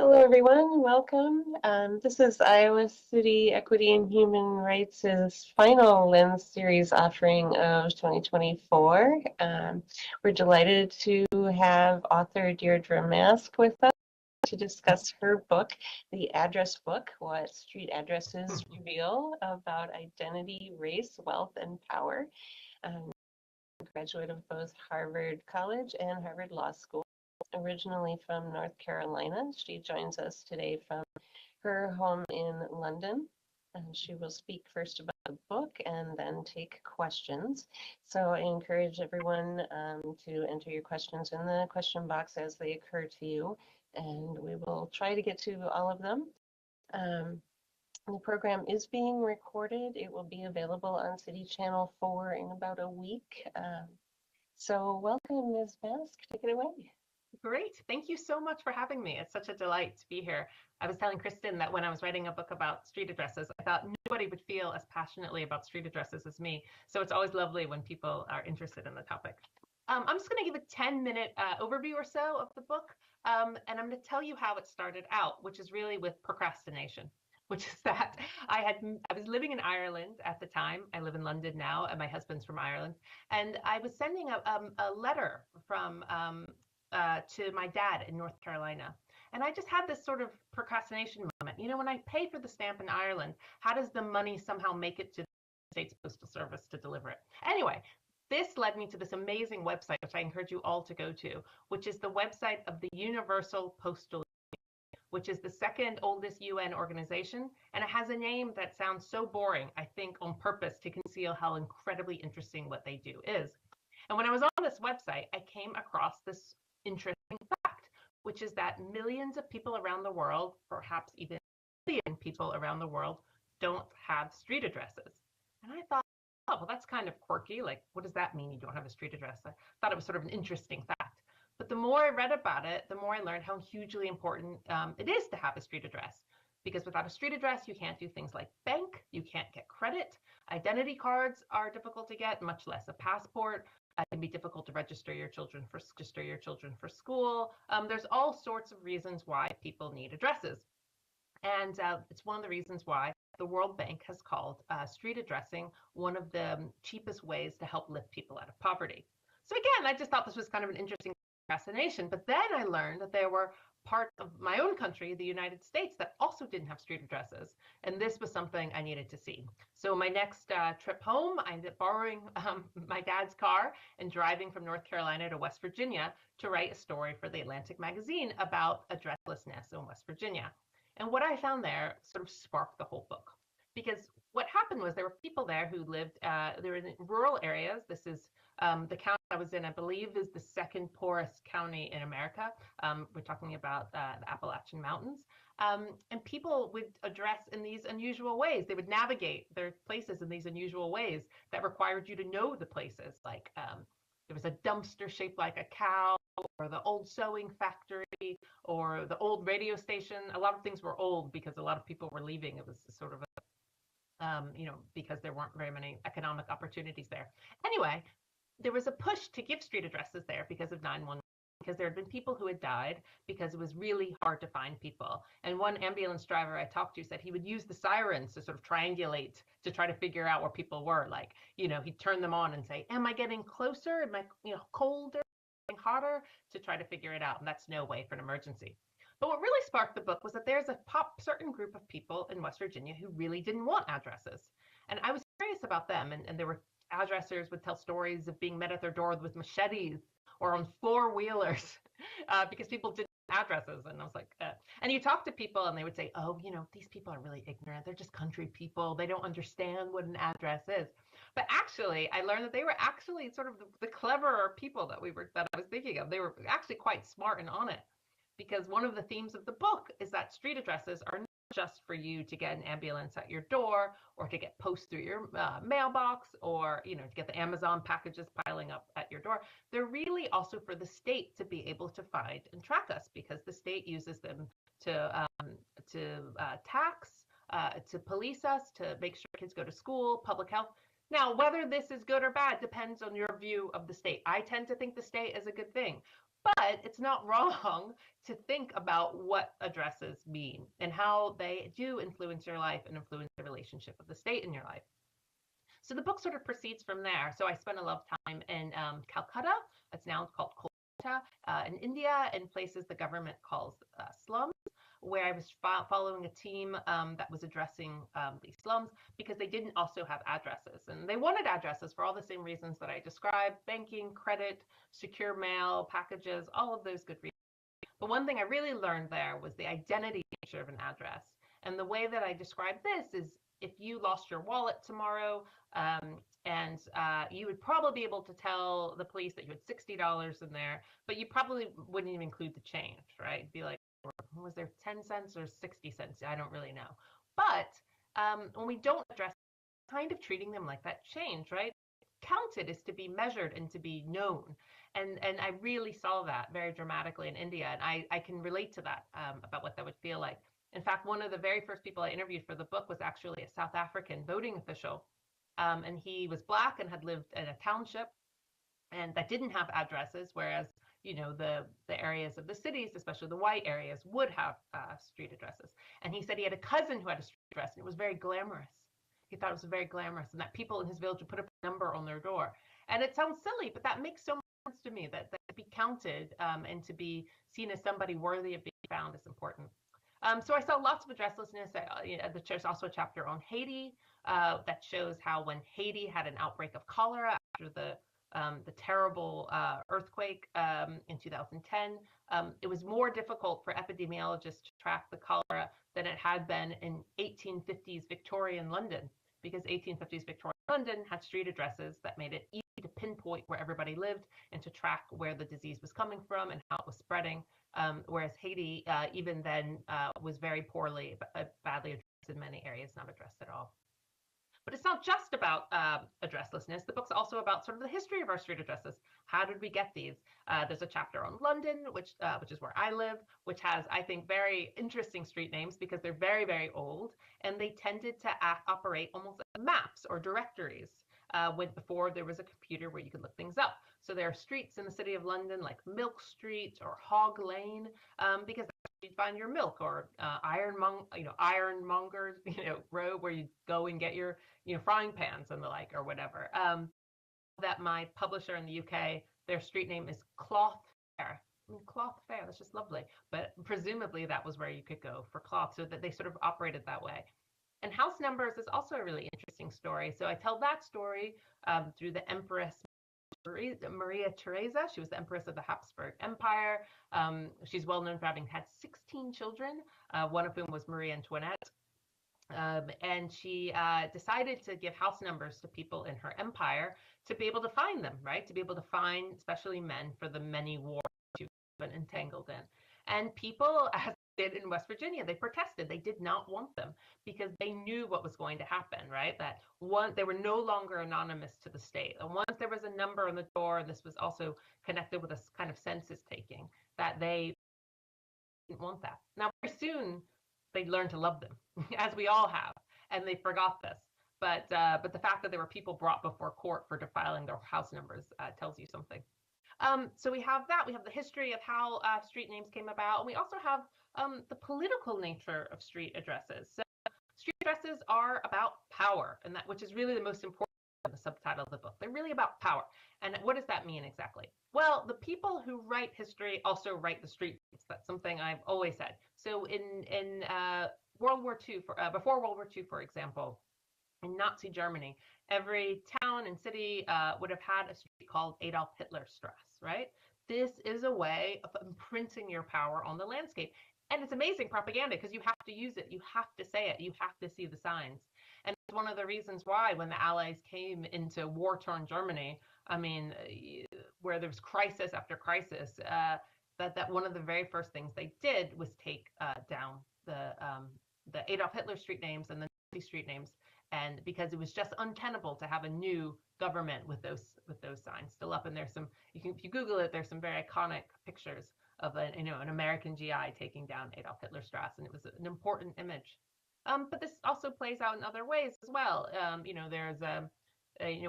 Hello, everyone. Welcome. This is Iowa City Equity and Human Rights' final Lens Series offering of 2024. We're delighted to have author Deirdre Mask with us to discuss her book, The Address Book, What Street Addresses Reveal About Identity, Race, Wealth, and Power. Graduate of both Harvard College and Harvard Law School. Originally from North Carolina, she joins us today from her home in London. And she will speak first about the book and then take questions. So I encourage everyone to enter your questions in the question box as they occur to you, and we will try to get to all of them. The program is being recorded. It will be available on City Channel 4 in about a week. So welcome, Ms. Mask. Take it away. Great. Thank you so much for having me. It's such a delight to be here. I was telling Kristen that when I was writing a book about street addresses, I thought nobody would feel as passionately about street addresses as me. So it's always lovely when people are interested in the topic. I'm just going to give a 10-minute overview or so of the book. And I'm going to tell you how it started out, which is really with procrastination, which is that I was living in Ireland at the time. I live in London now, and my husband's from Ireland. And I was sending a letter from to my dad in North Carolina. And I just had this sort of procrastination moment. You know, when I pay for the stamp in Ireland, how does the money somehow make it to the States Postal Service to deliver it? Anyway, this led me to this amazing website, which I encourage you all to go to, which is the website of the Universal Postal Union, which is the second oldest UN organization. And it has a name that sounds so boring, I think on purpose to conceal how incredibly interesting what they do is. And when I was on this website, I came across this interesting fact, which is that millions of people around the world, perhaps even a billion people around the world, don't have street addresses. And I thought, oh, well, that's kind of quirky. Like, what does that mean you don't have a street address? I thought it was sort of an interesting fact. But the more I read about it, the more I learned how hugely important it is to have a street address. Because without a street address, you can't do things like bank, you can't get credit, identity cards are difficult to get, much less a passport. It can be difficult to register your children for school. There's all sorts of reasons why people need addresses. And it's one of the reasons why the World Bank has called street addressing one of the cheapest ways to help lift people out of poverty. So again, I just thought this was kind of an interesting fascination. But then I learned that there were parts of my own country, the United States, that also didn't have street addresses. And this was something I needed to see. So my next trip home, I ended up borrowing my dad's car and driving from North Carolina to West Virginia to write a story for the Atlantic magazine about addresslessness in West Virginia. And what I found there sort of sparked the whole book. Because what happened was there were people there who lived, they were in rural areas. This is the county I was in, I believe, is the second poorest county in America. We're talking about the Appalachian Mountains. And people would address in these unusual ways. They would navigate their places in these unusual ways that required you to know the places. Like there was a dumpster shaped like a cow, or the old sewing factory, or the old radio station. A lot of things were old because a lot of people were leaving. It was sort of a because there weren't very many economic opportunities there. Anyway, there was a push to give street addresses there because of 911, because there had been people who had died because it was really hard to find people. And one ambulance driver I talked to said he would use the sirens to sort of triangulate to try to figure out where people were. Like, he'd turn them on and say, am I getting closer? Am I, colder, getting hotter? To try to figure it out. And that's no way for an emergency. But what really sparked the book was that there's a certain group of people in West Virginia who really didn't want addresses. And I was curious about them. And there were addressers would tell stories of being met at their door with machetes or on four-wheelers because people didn't have addresses. And I was like, and you talk to people and they would say, oh, these people are really ignorant. They're just country people. They don't understand what an address is. But actually, I learned that they were actually sort of the cleverer people that I was thinking of. They were actually quite smart and on it. Because one of the themes of the book is that street addresses are not just for you to get an ambulance at your door, or to get post through your mailbox, or to get the Amazon packages piling up at your door. They're really also for the state to be able to find and track us, because the state uses them to tax, to police us, to make sure kids go to school, public health. Now, whether this is good or bad depends on your view of the state. I tend to think the state is a good thing. But it's not wrong to think about what addresses mean and how they do influence your life and influence the relationship of the state in your life. So the book sort of proceeds from there. So I spent a lot of time in Calcutta. It's now called Kolkata, in India, in places the government calls slums, where I was following a team that was addressing these slums because they didn't also have addresses. And they wanted addresses for all the same reasons that I described: banking, credit, secure mail, packages, all of those good reasons. But one thing I really learned there was the identity nature of an address. And the way that I describe this is, if you lost your wallet tomorrow, and you would probably be able to tell the police that you had $60 in there, but you probably wouldn't even include the change, right? It'd be like, was there 10 cents or 60 cents? I don't really know. But when we don't address, kind of treating them like that change, right? Counted is to be measured and to be known. And I really saw that very dramatically in India. And I can relate to that, about what that would feel like. In fact, one of the very first people I interviewed for the book was actually a South African voting official. And he was Black and had lived in a township and that didn't have addresses, whereas the areas of the cities, especially the white areas, would have street addresses. And he said he had a cousin who had a street address, and it was very glamorous. He thought it was very glamorous, and that people in his village would put up a number on their door. And it sounds silly, but that makes so much sense to me, that to be counted, and to be seen as somebody worthy of being found is important. So I saw lots of addresslessness. There's also a chapter on Haiti that shows how when Haiti had an outbreak of cholera after the terrible earthquake in 2010, it was more difficult for epidemiologists to track the cholera than it had been in 1850s Victorian London, because 1850s Victorian London had street addresses that made it easy to pinpoint where everybody lived and to track where the disease was coming from and how it was spreading. Whereas Haiti, even then, was very poorly, badly addressed in many areas, not addressed at all. But it's not just about addresslessness. The book's also about sort of the history of our street addresses. How did we get these? There's a chapter on London, which is where I live, which has, I think, very interesting street names because they're very, very old, and they tended to operate almost like maps or directories before there was a computer where you could look things up. So there are streets in the city of London like Milk Street or Hog Lane, because you'd find your milk, or ironmonger's row where you go and get your frying pans and the like, or whatever. That my publisher in the UK, their street name is Cloth Fair. I mean, Cloth Fair, that's just lovely. But presumably that was where you could go for cloth, so that they sort of operated that way. And house numbers is also a really interesting story. So I tell that story through the Empress Maria Theresa. She was the Empress of the Habsburg Empire. She's well known for having had 16 children, one of whom was Marie Antoinette. And she decided to give house numbers to people in her empire to be able to find them, right? To be able to find, especially men, for the many wars she's been entangled in. And people, as did in West Virginia, they protested. They did not want them because they knew what was going to happen, right? That they were no longer anonymous to the state. And once there was a number on the door, and this was also connected with a kind of census taking, that they didn't want that. Now, very soon, they learned to love them, as we all have, and they forgot this. But the fact that there were people brought before court for defiling their house numbers tells you something. So we have that. We have the history of how street names came about, and we also have the political nature of street addresses. So street addresses are about power, and that which is really the most important in the subtitle of the book. They're really about power. And what does that mean exactly? Well, the people who write history also write the street names. That's something I've always said. So in World War II, before World War II, for example, in Nazi Germany, every town and city would have had a street called Adolf Hitler Strasse, right? This is a way of imprinting your power on the landscape. And it's amazing propaganda because you have to use it. You have to say it. You have to see the signs. And it's one of the reasons why when the Allies came into war-torn Germany, I mean, where there was crisis after crisis, that one of the very first things they did was take down the Adolf Hitler street names and the Nazi street names, and because it was just untenable to have a new government with those signs still up. And there's some, if you Google it, there's some very iconic pictures of an American GI taking down Adolf Hitler Strasse, and it was an important image. But this also plays out in other ways as well. There's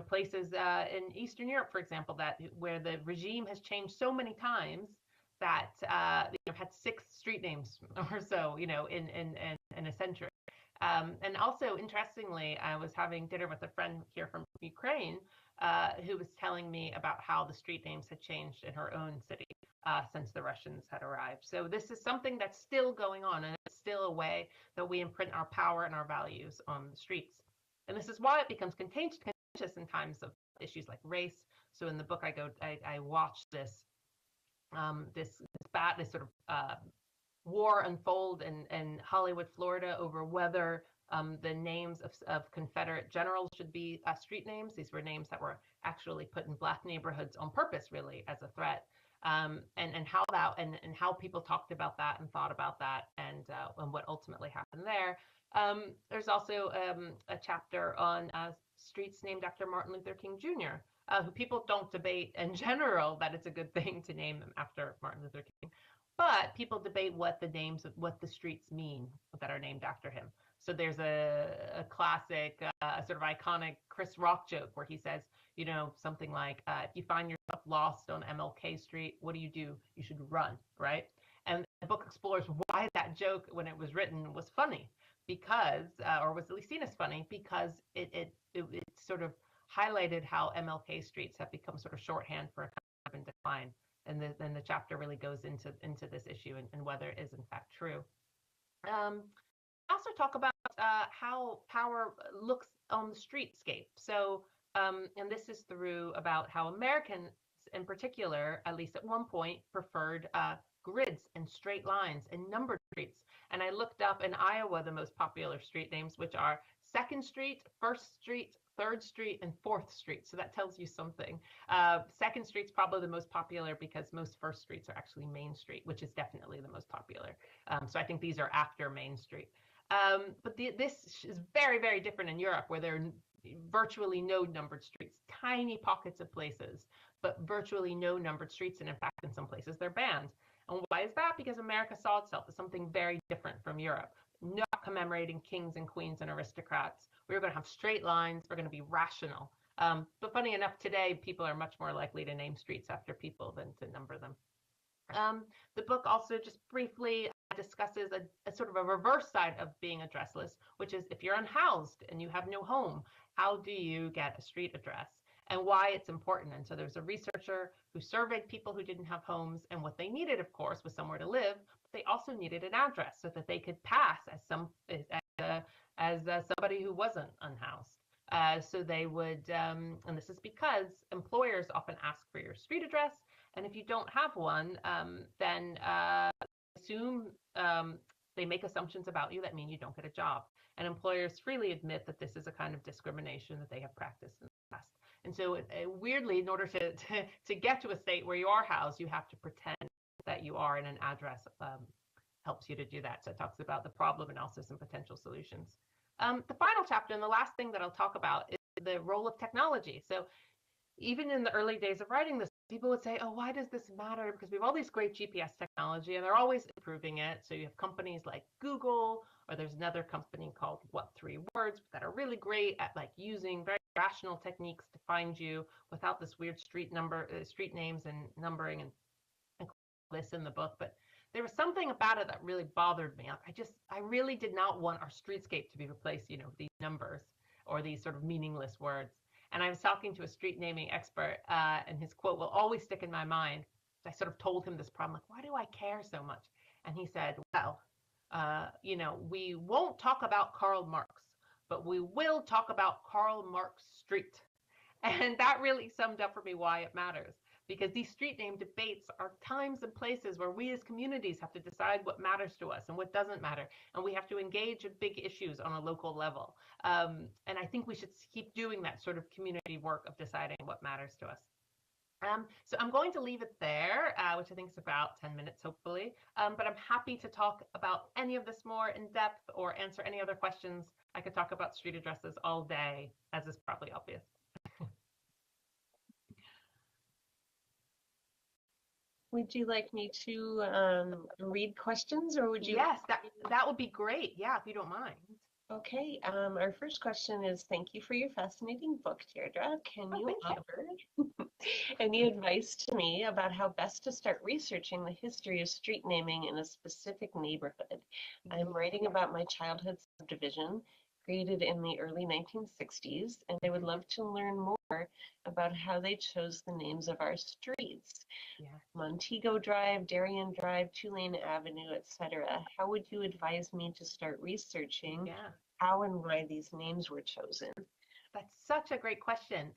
places in Eastern Europe, for example, where the regime has changed so many times that had 6 street names or so, in a century. And also, interestingly, I was having dinner with a friend here from Ukraine who was telling me about how the street names had changed in her own city since the Russians had arrived. So this is something that's still going on, and it's still a way that we imprint our power and our values on the streets. And this is why it becomes contentious in times of issues like race. So in the book, I watch this this sort of war unfold in Hollywood, Florida, over whether the names of Confederate generals should be street names. These were names that were actually put in Black neighborhoods on purpose, really, as a threat. And how that and how people talked about that and thought about that, and what ultimately happened there. There's also a chapter on streets named after Martin Luther King Jr., who people don't debate in general that it's a good thing to name them after Martin Luther King. But people debate what the streets mean that are named after him. So there's a classic, sort of iconic Chris Rock joke where he says, something like, if you find yourself lost on MLK Street, what do? You should run, right? And the book explores why that joke, when it was written, was funny, because, or was at least seen as funny, because it sort of highlighted how MLK streets have become sort of shorthand for a kind of in decline. And then the chapter really goes into this issue and whether it is in fact true. I also talk about how power looks on the streetscape. So, and this is through about how Americans in particular, at least at one point, preferred grids and straight lines and numbered streets. And I looked up in Iowa the most popular street names, which are 2nd Street, 1st Street, 3rd Street, and 4th Street. So that tells you something. 2nd Street's probably the most popular because most 1st Streets are actually Main Street, which is definitely the most popular. So I think these are after Main Street. But this is very, very different in Europe, where there are virtually no numbered streets, tiny pockets of places, but virtually no numbered streets. And in fact, in some places, they're banned. And why is that? Because America saw itself as something very different from Europe, not commemorating kings and queens and aristocrats. We were going to have straight lines. We're going to be rational. But funny enough, today, people are much more likely to name streets after people than to number them. The book also just briefly discusses a sort of a reverse side of being addressless, which is if you're unhoused and you have no home, how do you get a street address? And why it's important. And so there's a researcher who surveyed people who didn't have homes, and what they needed, of course, was somewhere to live, but they also needed an address so that they could pass as somebody who wasn't unhoused. So they would, and this is because employers often ask for your street address, and if you don't have one, then assume they make assumptions about you that mean you don't get a job. And employers freely admit that this is a kind of discrimination that they have practiced in the past. And so weirdly, in order to get to a state where you are housed, you have to pretend that you are, and an address helps you to do that. So it talks about the problem and also some potential solutions. The final chapter, and the last thing that I'll talk about, is the role of technology. So even in the early days of writing this, people would say, oh, why does this matter? Because we have all these great GPS technology and they're always improving it. So you have companies like Google, or there's another company called What3Words that are really great at like using very rational techniques to find you without this weird street names and numbering and this in the book. But there was something about it that really bothered me. I really did not want our streetscape to be replaced, these numbers or these sort of meaningless words. And I was talking to a street naming expert, and his quote will always stick in my mind. I sort of told him this problem, like, why do I care so much? And he said, well, we won't talk about Karl Marx, but we will talk about Karl Marx Street. And that really summed up for me why it matters. Because these street name debates are times and places where we as communities have to decide what matters to us and what doesn't matter. And we have to engage in big issues on a local level. And I think we should keep doing that sort of community work of deciding what matters to us. So I'm going to leave it there, which I think is about 10 minutes, hopefully. But I'm happy to talk about any of this more in depth or answer any other questions. I could talk about street addresses all day, as is probably obvious. Would you like me to read questions, or would you? Yes, that would be great. Yeah, if you don't mind. Okay, our first question is thank you for your fascinating book, Deirdre. Can Oh, you thank you. offer any advice to me about how best to start researching the history of street naming in a specific neighborhood? I'm writing about my childhood subdivision created in the early 1960s, and I would love to learn more about how they chose the names of our streets. Yeah. Montego Drive, Darien Drive, Tulane Avenue, etc. How would you advise me to start researching Yeah. how and why these names were chosen? That's such a great question.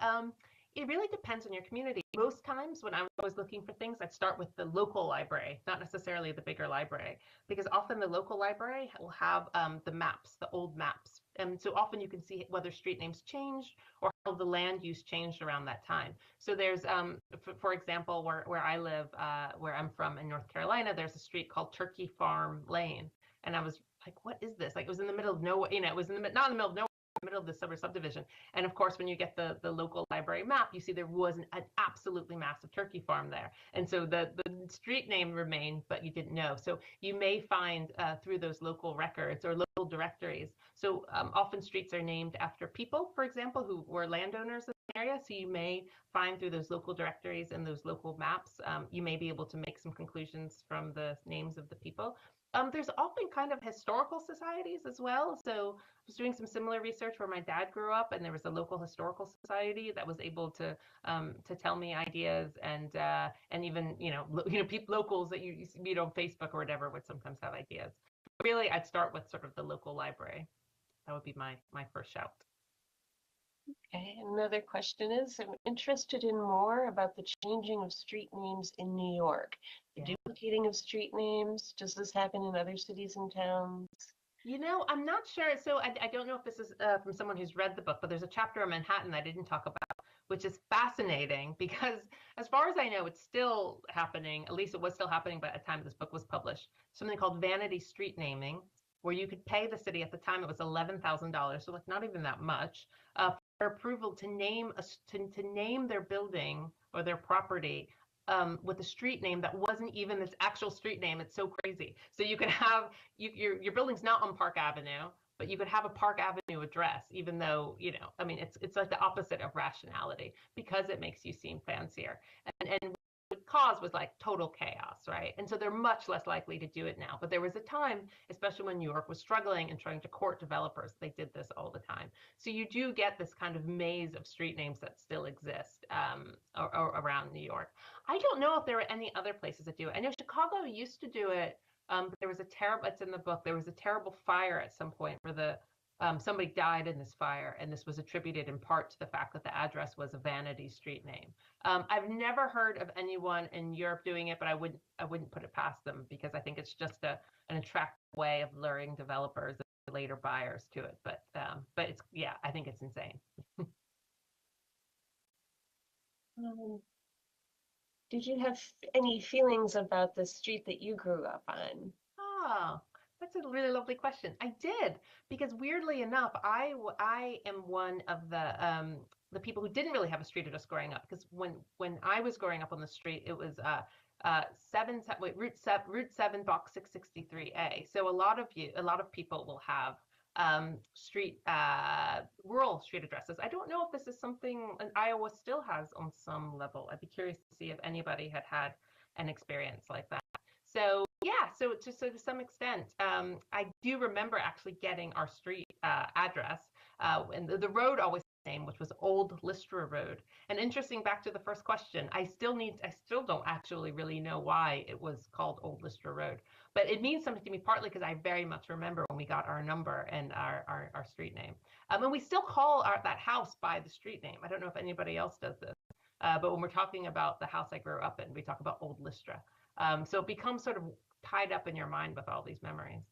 It really depends on your community. Most times when I was looking for things, I'd start with the local library, not necessarily the bigger library, because often the local library will have the maps, the old maps. And so often you can see whether street names changed or how the land use changed around that time. So there's, for example, where I live, where I'm from in North Carolina, there's a street called Turkey Farm Lane. And I was like, what is this? Like it was in the middle of nowhere, it was not in the middle of nowhere, middle of the summer subdivision. And of course, when you get the local library map, you see there was an absolutely massive turkey farm there. And so the street name remained, but you didn't know. So you may find through those local records or local directories. So often streets are named after people, for example, who were landowners in the area. So you may find through those local directories and those local maps, you may be able to make some conclusions from the names of the people. There's often kind of historical societies as well. So was doing some similar research where my dad grew up, and there was a local historical society that was able to tell me ideas, and even locals that you meet on Facebook or whatever would sometimes have ideas. But really, I'd start with sort of the local library. That would be my first shout. Okay, another question is I'm interested in more about the changing of street names in New York. The Yeah. duplicating of street names, does this happen in other cities and towns? I'm not sure. So I don't know if this is from someone who's read the book, but there's a chapter on Manhattan I didn't talk about, which is fascinating because, as far as I know, it's still happening. At least it was still happening by the time this book was published. Something called vanity street naming, where you could pay the city at the time it was $11,000, so like not even that much, for approval to name their building or their property with a street name that wasn't even its actual street name. It's so crazy. So you could have your building's not on Park Avenue, but you could have a Park Avenue address, even though I mean, it's like the opposite of rationality because it makes you seem fancier. And what it caused was like total chaos, right? And so they're much less likely to do it now. But there was a time, especially when New York was struggling and trying to court developers, they did this all the time. So you do get this kind of maze of street names that still exist around New York. I don't know if there are any other places that do it. I know Chicago used to do it, but there was a terrible. It's in the book. There was a terrible fire at some point where somebody died in this fire, and this was attributed in part to the fact that the address was a vanity street name. I've never heard of anyone in Europe doing it, but I wouldn't put it past them because I think it's just an attractive way of luring developers and later buyers to it. But it's I think it's insane. Um, did you have any feelings about the street that you grew up on? Oh, that's a really lovely question. I did because weirdly enough, I am one of the people who didn't really have a street address growing up. Because when I was growing up on the street, it was Route 7, Box 663A. So a lot of people will have street rural street addresses. I don't know if this is something Iowa still has on some level. I'd be curious to see if anybody had an experience like that. So yeah, so to some extent, I do remember actually getting our street address, and the road always the same, which was Old Lystra Road. And interesting, back to the first question, I still don't actually really know why it was called Old Lystra Road, but it means something to me partly because I very much remember when we got our number and our street name. And we still call that house by the street name. I don't know if anybody else does this, but when we're talking about the house I grew up in, we talk about Old Lystra. So it becomes sort of tied up in your mind with all these memories.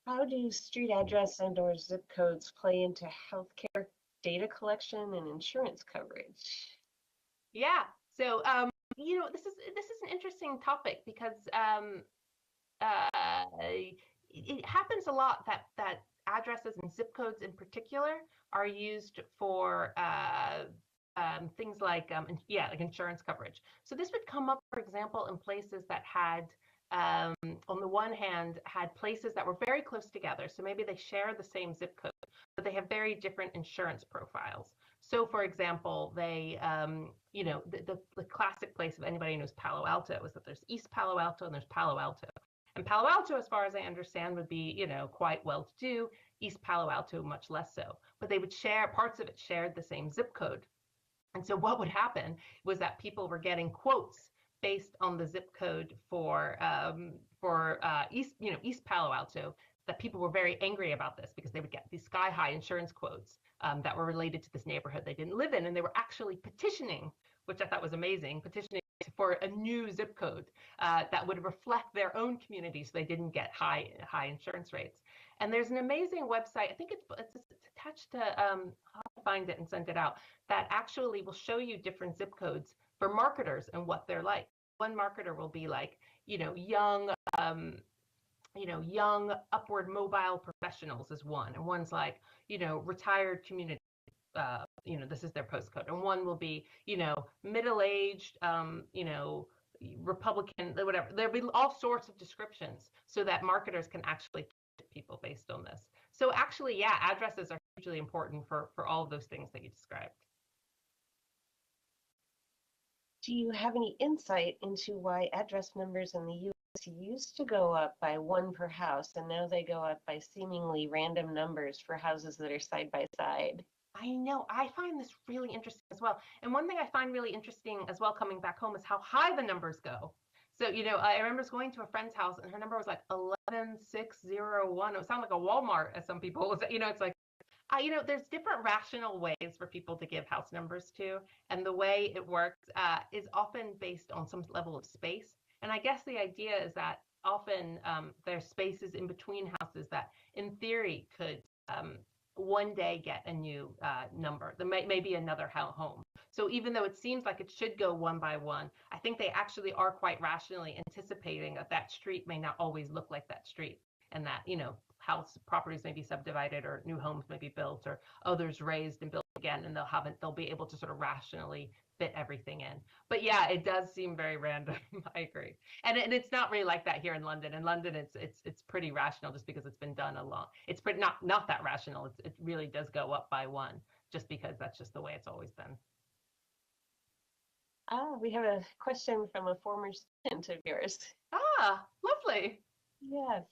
How do street address and or zip codes play into healthcare data collection and insurance coverage? Yeah. So this is an interesting topic because it happens a lot that addresses and zip codes in particular are used for things like like insurance coverage. So this would come up, for example, in places that had on the one hand, had places that were very close together. So maybe they share the same zip code, but they have very different insurance profiles. So, for example, they, the classic place of anybody who knows Palo Alto is that there's East Palo Alto and there's Palo Alto. And Palo Alto, as far as I understand, would be, quite well to do. East Palo Alto, much less so. But they would share, parts of it shared the same zip code. And so what would happen was that people were getting quotes based on the zip code for East Palo Alto. That people were very angry about this because they would get these sky high insurance quotes that were related to this neighborhood they didn't live in, and they were actually petitioning, which I thought was amazing, petitioning for a new zip code that would reflect their own community, so they didn't get high insurance rates. And there's an amazing website. I think it's attached to. I'll find it and send it out. That actually will show you different zip codes for marketers and what they're like. One marketer will be like, young, young upward mobile professionals is one, and one's like, retired community. This is their postcode, and one will be, middle-aged, Republican, whatever. There'll be all sorts of descriptions so that marketers can actually target people based on this. So actually, yeah, addresses are hugely important for all of those things that you described. Do you have any insight into why address numbers in the U.S. used to go up by one per house, and now they go up by seemingly random numbers for houses that are side by side? I know. I find this really interesting as well. And one thing I find really interesting as well coming back home is how high the numbers go. So, I remember going to a friend's house and her number was like 11601. It would sound like a Walmart, as some people would say. It's like, there's different rational ways for people to give house numbers to. And the way it works is often based on some level of space. And I guess the idea is that often there's spaces in between houses that, in theory, could one day get a new number. There may be another home. So even though it seems like it should go one by one, I think they actually are quite rationally anticipating that street may not always look like that street, and that, house properties may be subdivided, or new homes may be built, or others raised and built again, and they'll be able to sort of rationally fit everything in. But yeah, it does seem very random. I agree. And it's not really like that here in London. In London, it's pretty rational, just because it's been done a lot. It's pretty not that rational. It really does go up by one, just because that's just the way it's always been. We have a question from a former student of yours. Ah, lovely. Yes,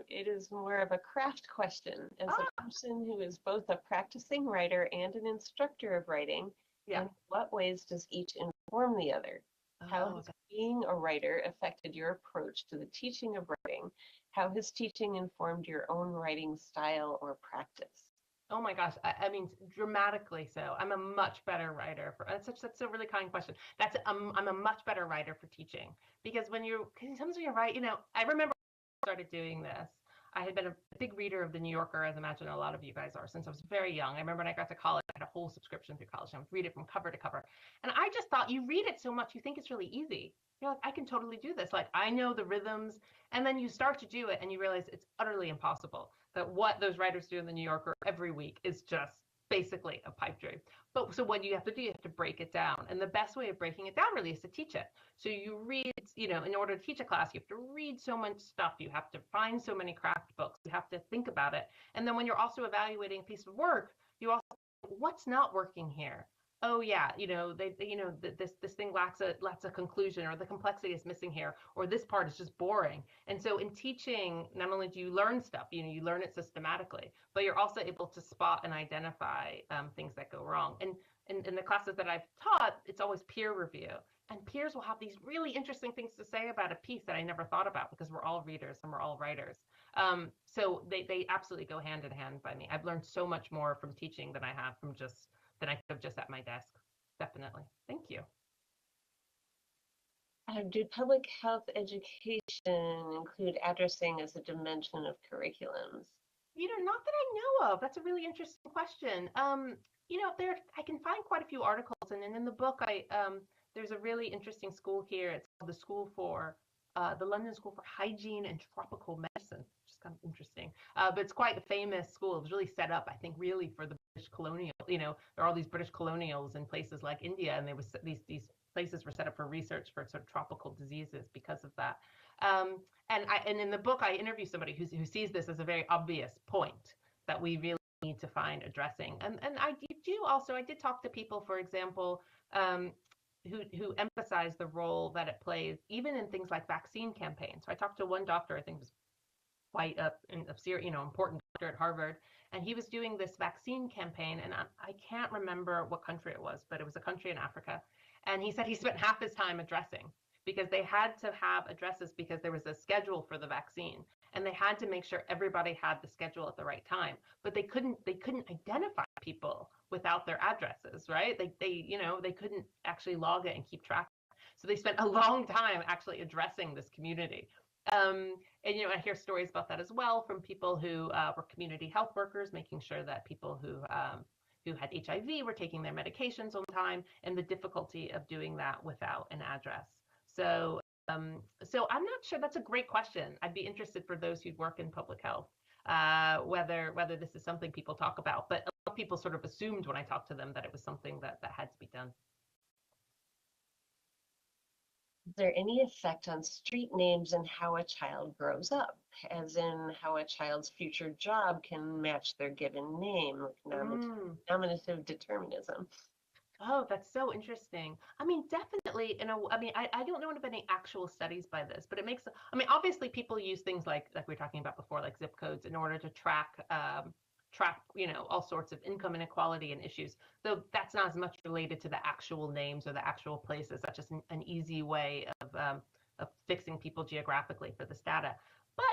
it is more of a craft question. As a person who is both a practicing writer and an instructor of writing, Yeah. in what ways does each inform the other? How has being a writer affected your approach to the teaching of writing? How has teaching informed your own writing style or practice? Oh my gosh, I mean, dramatically so. I'm a much better writer that's a really kind question. I'm a much better writer for teaching, because sometimes when you write, I remember when I started doing this, I had been a big reader of the New Yorker, as I imagine a lot of you guys are, since I was very young. I remember when I got to college, I had a whole subscription through college, and I would read it from cover to cover. And I just thought, you read it so much, you think it's really easy. You're like, I can totally do this. Like, I know the rhythms. And then you start to do it and you realize it's utterly impossible. That what those writers do in the New Yorker every week is just basically a pipe dream. But so what you have to do, you have to break it down. And the best way of breaking it down really is to teach it. So you read, in order to teach a class, you have to read so much stuff. You have to find so many craft books. You have to think about it. And then when you're also evaluating a piece of work, you also, what's not working here? Oh yeah, this thing lacks a conclusion, or the complexity is missing here, or this part is just boring. And so in teaching, not only do you learn stuff, you learn it systematically, but you're also able to spot and identify things that go wrong. And in the classes that I've taught, it's always peer review, and peers will have these really interesting things to say about a piece that I never thought about, because we're all readers and we're all writers. So they absolutely go hand in hand by me. I've learned so much more from teaching than I have than I could have just at my desk. Definitely. Thank you. Do public health education include addressing as a dimension of curriculums? Not that I know of. That's a really interesting question. I can find quite a few articles, and in the book, there's a really interesting school here. It's called the London School for Hygiene and Tropical Medicine, which is kind of interesting. But it's quite a famous school. It was really set up, I think, really for the British colonial there are all these British colonials in places like India, and these places were set up for research for sort of tropical diseases because of that. And in the book, I interview somebody who sees this as a very obvious point that we really need to find addressing. And I did talk to people, for example, who emphasize the role that it plays even in things like vaccine campaigns. So I talked to one doctor, I think it was quite important doctor at Harvard, and he was doing this vaccine campaign, and I can't remember what country it was, but it was a country in Africa, and he said he spent half his time addressing because they had to have addresses because there was a schedule for the vaccine, and they had to make sure everybody had the schedule at the right time, but they couldn't identify people without their addresses, right? They couldn't actually log it and keep track. So they spent a long time actually addressing this community. And I hear stories about that as well from people who were community health workers, making sure that people who had HIV were taking their medications on time, and the difficulty of doing that without an address. So I'm not sure. That's a great question. I'd be interested for those who work in public health, whether this is something people talk about. But a lot of people sort of assumed when I talked to them that it was something that had to be done. Is there any effect on street names and how a child grows up, as in how a child's future job can match their given name, nominative determinism? Oh, that's so interesting. I mean, definitely, I don't know of any actual studies by this, but obviously people use things like we were talking about before, like zip codes in order to track, all sorts of income inequality and issues. Though that's not as much related to the actual names or the actual places. That's just an easy way of fixing people geographically for this data. But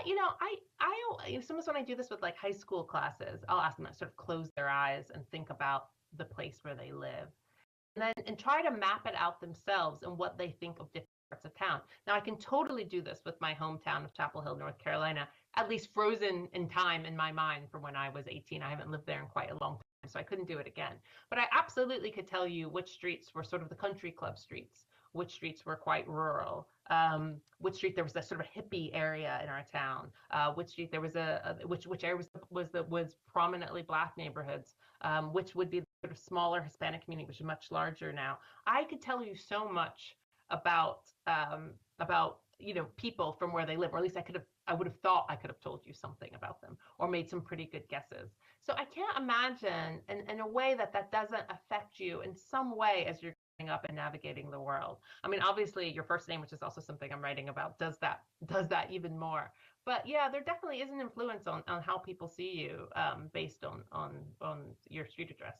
sometimes when I do this with like high school classes, I'll ask them to sort of close their eyes and think about the place where they live and try to map it out themselves and what they think of different parts of town. Now, I can totally do this with my hometown of Chapel Hill, North Carolina, at least frozen in time in my mind from when I was 18. I haven't lived there in quite a long time, so I couldn't do it again. But I absolutely could tell you which streets were sort of the country club streets, which streets were quite rural, which street there was a sort of hippie area in our town, which street there was which area was prominently Black neighborhoods, which would be the sort of smaller Hispanic community, which is much larger now. I could tell you so much about people from where they live, or at least I would have thought I could have told you something about them or made some pretty good guesses. So I can't imagine in a way that doesn't affect you in some way as you're growing up and navigating the world. I mean, obviously your first name, which is also something I'm writing about, does that even more. But yeah, there definitely is an influence on how people see you based on your street address.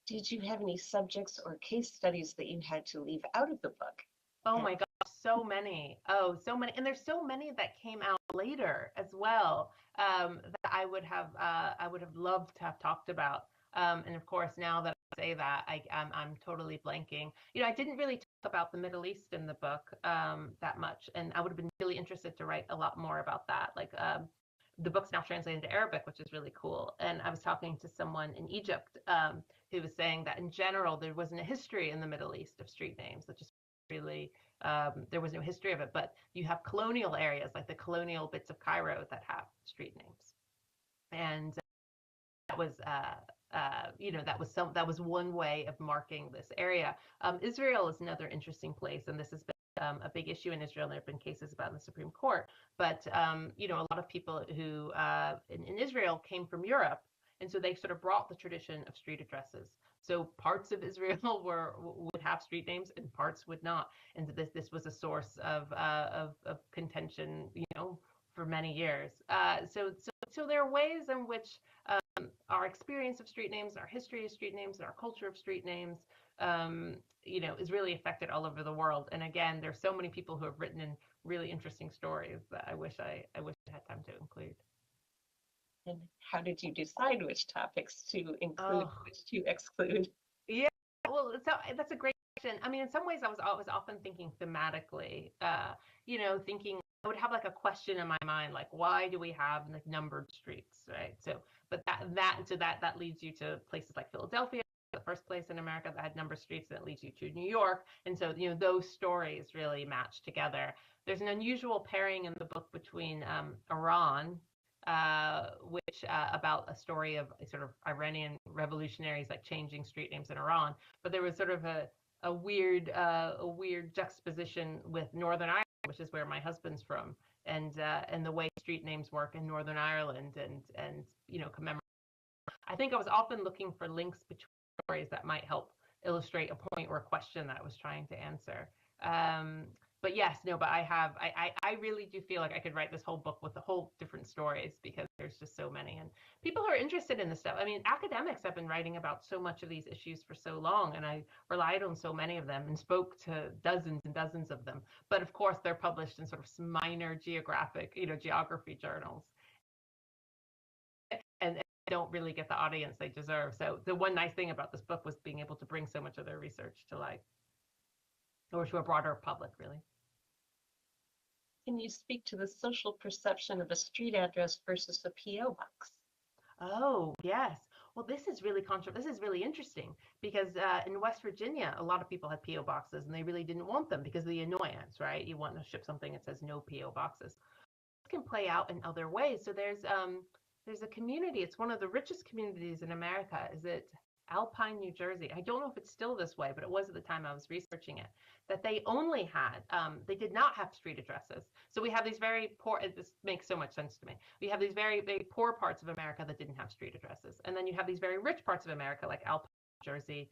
Did you have any subjects or case studies that you had to leave out of the book? Oh my gosh, so many. Oh, so many. And there's so many that came out later as well that I would have loved to have talked about. And of course, now that I say that, I'm totally blanking. I didn't really talk about the Middle East in the book that much, and I would have been really interested to write a lot more about that. Like the book's now translated into Arabic, which is really cool. And I was talking to someone in Egypt who was saying that in general there wasn't a history in the Middle East of street names. That just really there was no history of it. But you have colonial areas like the colonial bits of Cairo that have street names, and that was that was one way of marking this area. Israel is another interesting place, and this has been a big issue in Israel. There have been cases about in the Supreme Court, but a lot of people who in Israel came from Europe, and so they sort of brought the tradition of street addresses. So parts of Israel would have street names, and parts would not, and this was a source of contention, for many years. So there are ways in which our experience of street names, our history of street names, and our culture of street names, is really affected all over the world. And again, there's so many people who have written in really interesting stories that I wish I had time to include. And how did you decide which topics to include, which to exclude? Yeah, well, so that's a great question. I mean, in some ways, I was often thinking thematically. Thinking I would have like a question in my mind, like why do we have like numbered streets, right? So, but that leads you to places like Philadelphia, the first place in America that had numbered streets, and that leads you to New York. And so, those stories really match together. There's an unusual pairing in the book between Iran, which about a story of sort of Iranian revolutionaries like changing street names in Iran. But there was sort of a weird juxtaposition with Northern Ireland, which is where my husband's from, and the way street names work in Northern Ireland, and commemorate. I think I was often looking for links between stories that might help illustrate a point or a question that I was trying to answer. Um, but yes, no, but I really do feel like I could write this whole book with the whole different stories because there's just so many. And people who are interested in this stuff, I mean, academics have been writing about so much of these issues for so long, and I relied on so many of them and spoke to dozens and dozens of them. But of course, they're published in sort of minor geography journals. And don't really get the audience they deserve. So the one nice thing about this book was being able to bring so much of their research to life, or to a broader public, really. Can you speak to the social perception of a street address versus a PO box? Oh, yes. Well, this is really interesting because in West Virginia, a lot of people had PO boxes and they really didn't want them because of the annoyance, right? You want to ship something that says no PO boxes. This can play out in other ways. So there's a community. It's one of the richest communities in America. Is it Alpine, New Jersey? I don't know if it's still this way, but it was at the time I was researching it. That they did not have street addresses. So we have these very poor. This makes so much sense to me. We have these very, very poor parts of America that didn't have street addresses, and then you have these very rich parts of America like Alpine, New Jersey,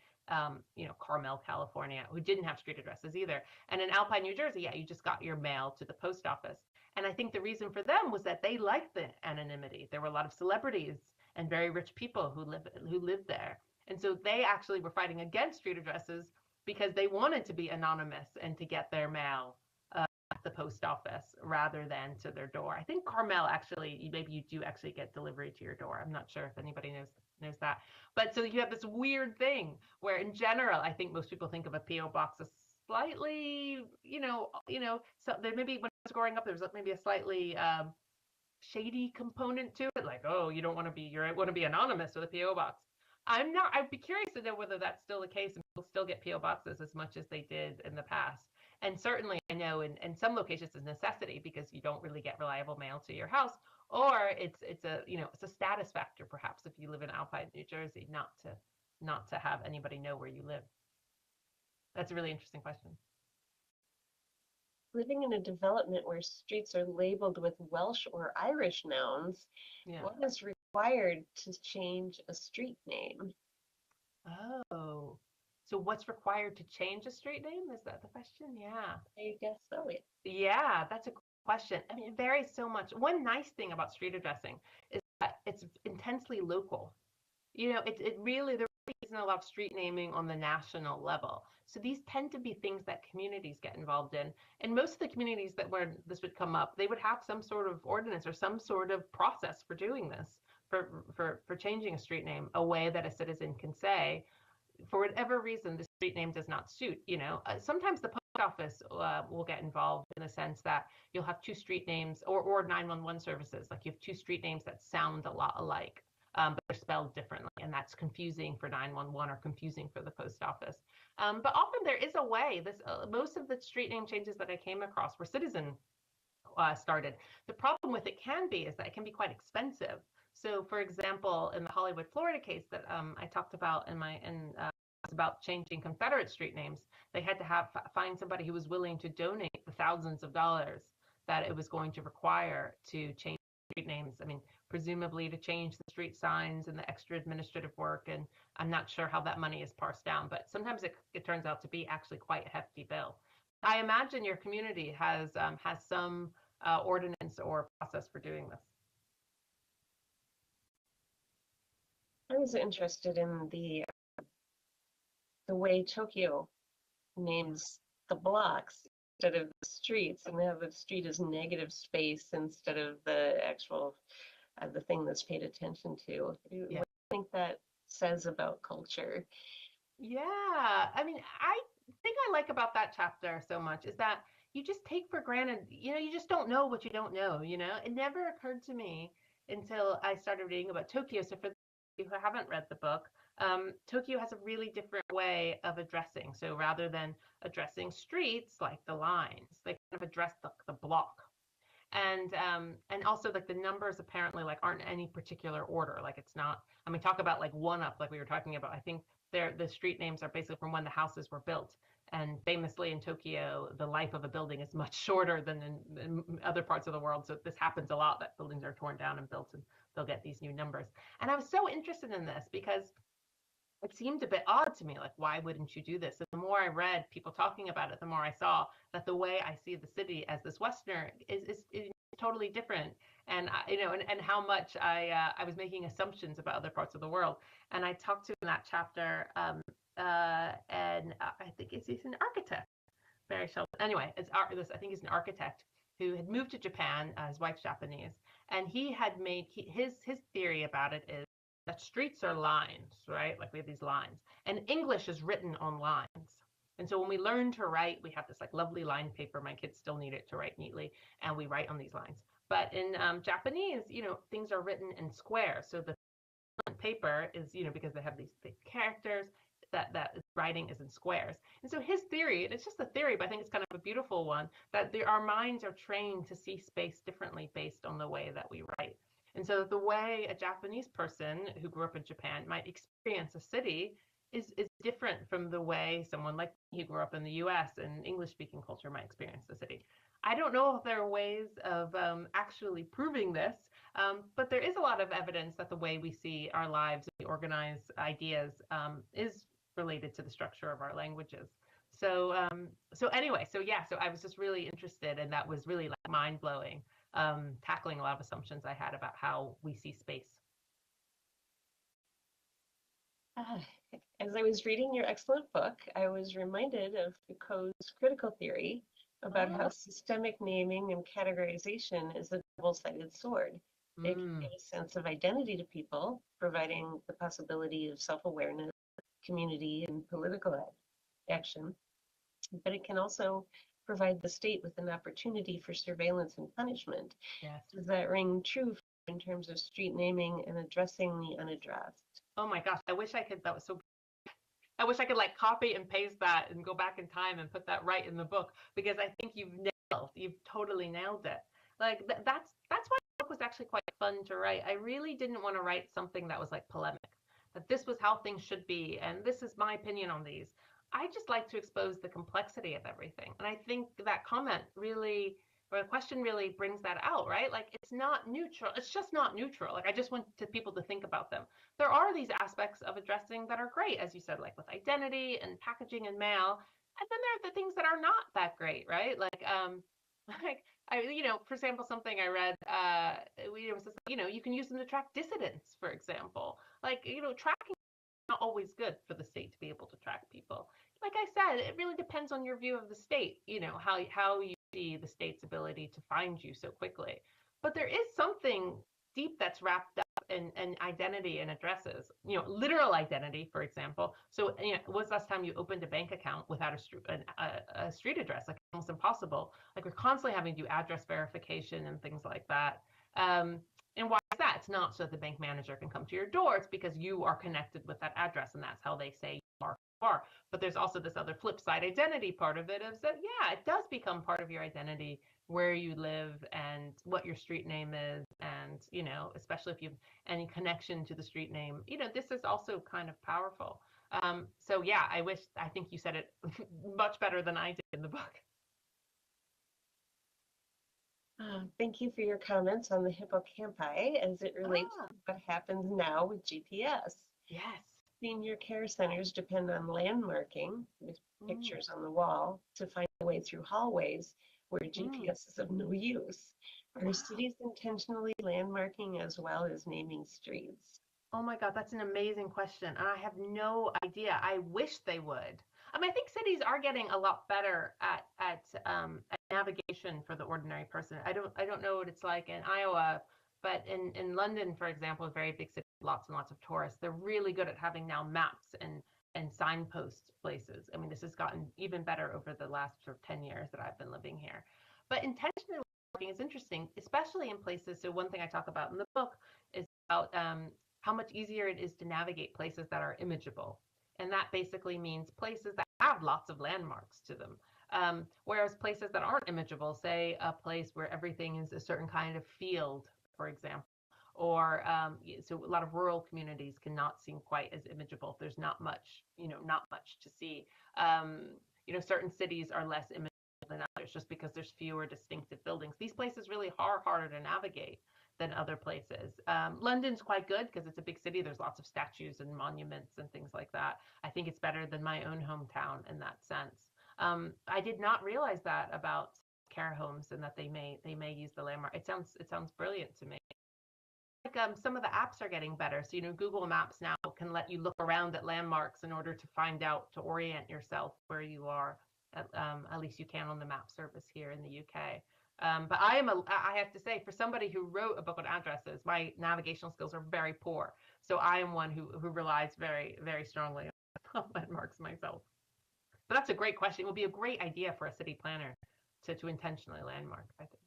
Carmel, California, who didn't have street addresses either. And in Alpine, New Jersey, yeah, you just got your mail to the post office. And I think the reason for them was that they liked the anonymity. There were a lot of celebrities and very rich people who lived there. And so they actually were fighting against street addresses because they wanted to be anonymous and to get their mail at the post office rather than to their door. I think Carmel actually, maybe you do actually get delivery to your door. I'm not sure if anybody knows that. But so you have this weird thing where in general, I think most people think of a PO box as slightly, so there maybe when I was growing up, there was maybe a slightly shady component to it, like, oh, you want to be anonymous with a PO box. I'm not. I'd be curious to know whether that's still the case and people still get PO boxes as much as they did in the past. And certainly, I know in some locations it's a necessity because you don't really get reliable mail to your house, or it's a status factor perhaps if you live in Alpine, New Jersey, not to have anybody know where you live. That's a really interesting question. Living in a development where streets are labeled with Welsh or Irish nouns, Yeah. what is required to change a street name? Oh, so what's required to change a street name? Is that the question? Yeah. I guess so. Yeah. Yeah, that's a question. I mean, it varies so much. One nice thing about street addressing is that it's intensely local. It really, there really isn't a lot of street naming on the national level. So these tend to be things that communities get involved in. And most of the communities that where this would come up, they would have some sort of ordinance or some sort of process for doing this, for changing a street name, a way that a citizen can say, for whatever reason, the street name does not suit. Sometimes the post office will get involved in the sense that you'll have two street names or 911 services. Like you have two street names that sound a lot alike, but they're spelled differently. And that's confusing for 911 or confusing for the post office. But often there is a way. Most of the street name changes that I came across were citizen started. The problem with it can be is that it can be quite expensive. So, for example, in the Hollywood, Florida case that I talked about about changing Confederate street names, they had to find somebody who was willing to donate the thousands of dollars that it was going to require to change street names. I mean, presumably to change the street signs and the extra administrative work. And I'm not sure how that money is parsed down, but sometimes it turns out to be actually quite a hefty bill. I imagine your community has some ordinance or process for doing this. I was interested in the way Tokyo names the blocks instead of the streets, and how the street is negative space instead of the actual the thing that's paid attention to. Yeah. What do you think that says about culture? Yeah, I mean, I think I like about that chapter so much is that you just take for granted, you just don't know what you don't know. It never occurred to me until I started reading about Tokyo. So for you who haven't read the book, Tokyo has a really different way of addressing. So rather than addressing streets like the lines, they kind of address the block. And also like the numbers apparently like aren't in any particular order. Like it's not. I mean, talk about like one up, like we were talking about. I think the street names are basically from when the houses were built. And famously in Tokyo, the life of a building is much shorter than in other parts of the world. So this happens a lot that buildings are torn down and built, and they'll get these new numbers. And I was so interested in this because it seemed a bit odd to me. Like, why wouldn't you do this? And the more I read people talking about it, the more I saw that the way I see the city as this Westerner is totally different. And and how much I was making assumptions about other parts of the world. And I talked to in that chapter, and I think he's an architect, Barry Sheldon. Anyway, I think he's an architect who had moved to Japan. His wife's Japanese, and he had made his theory about it is that streets are lines, right? Like we have these lines, and English is written on lines. And so when we learn to write, we have this like lovely line paper. My kids still need it to write neatly, and we write on these lines. But in Japanese, things are written in squares. So the paper is, because they have these big characters, that writing is in squares. And so his theory, and it's just a theory, but I think it's kind of a beautiful one, that our minds are trained to see space differently based on the way that we write. And so the way a Japanese person who grew up in Japan might experience a city is different from the way someone like me who grew up in the US and English speaking culture might experience the city. I don't know if there are ways of actually proving this, but there is a lot of evidence that the way we see our lives, we organize ideas, is related to the structure of our languages. So anyway, so I was just really interested, and that was really like mind blowing, tackling a lot of assumptions I had about how we see space. As I was reading your excellent book, I was reminded of Foucault's critical theory about how systemic naming and categorization is a double-sided sword. It can give a sense of identity to people, providing the possibility of self-awareness, community, and political action. But it can also provide the state with an opportunity for surveillance and punishment. Yes. Does that ring true in terms of street naming and addressing the unaddressed? Oh my gosh, I wish I could. That was so. I wish I could like copy and paste that and go back in time and put that right in the book, because I think you've totally nailed it. Like that's why the book was actually quite fun to write. I really didn't want to write something that was like polemic, that this was how things should be and this is my opinion on these. I just like to expose the complexity of everything. And I think that comment really, or the question really brings that out, right? Like it's not neutral. It's just not neutral. Like I just want people to think about them. There are these aspects of addressing that are great, as you said, like with identity and packaging and mail. And then there are the things that are not that great, right? Like like for example, something I read, it was just, you can use them to track dissidents, for example. Like, tracking is not always good for the state to be able to track people. Like I said, it really depends on your view of the state, how you see the state's ability to find you so quickly. But there is something deep that's wrapped up in identity and addresses, literal identity, for example. So, when's the last time you opened a bank account without a street address? Like almost impossible. Like we're constantly having to do address verification and things like that. And why is that? It's not so that the bank manager can come to your door. It's because you are connected with that address, and that's how they say you are. But there's also this other flip side identity part of it, is that, yeah, it does become part of your identity where you live and what your street name is. And, especially if you have any connection to the street name, this is also kind of powerful. So yeah, I think you said it much better than I did in the book. Thank you for your comments on the hippocampi as it relates to what happens now with GPS. Yes. Senior care centers depend on landmarking, with pictures on the wall, to find a way through hallways where GPS is of no use. Are cities intentionally landmarking as well as naming streets? Oh my God, that's an amazing question. And I have no idea. I wish they would. I mean, I think cities are getting a lot better at navigation for the ordinary person. I don't know what it's like in Iowa, but in London, for example, a very big city, lots and lots of tourists. They're really good at having now maps and signpost places. I mean, this has gotten even better over the last sort of 10 years that I've been living here. But intentionally walking is interesting, especially in places. So one thing I talk about in the book is about how much easier it is to navigate places that are imageable. And that basically means places that have lots of landmarks to them. Whereas places that aren't imageable, say a place where everything is a certain kind of field, for example, or so a lot of rural communities cannot seem quite as imageable. There's not much, not much to see. Um, Certain cities are less imageable than others just because there's fewer distinctive buildings. These places really are harder to navigate than other places. London's quite good because it's a big city. There's lots of statues and monuments and things like that. I think it's better than my own hometown in that sense. I did not realize that about care homes and that they may use the landmark. It sounds brilliant to me. Like some of the apps are getting better. So Google Maps now can let you look around at landmarks in order to find out to orient yourself where you are. At least you can on the map service here in the UK. But I have to say, for somebody who wrote a book on addresses, my navigational skills are very poor. So I am one who relies very, very strongly on landmarks myself. But that's a great question. It would be a great idea for a city planner to intentionally landmark, I think.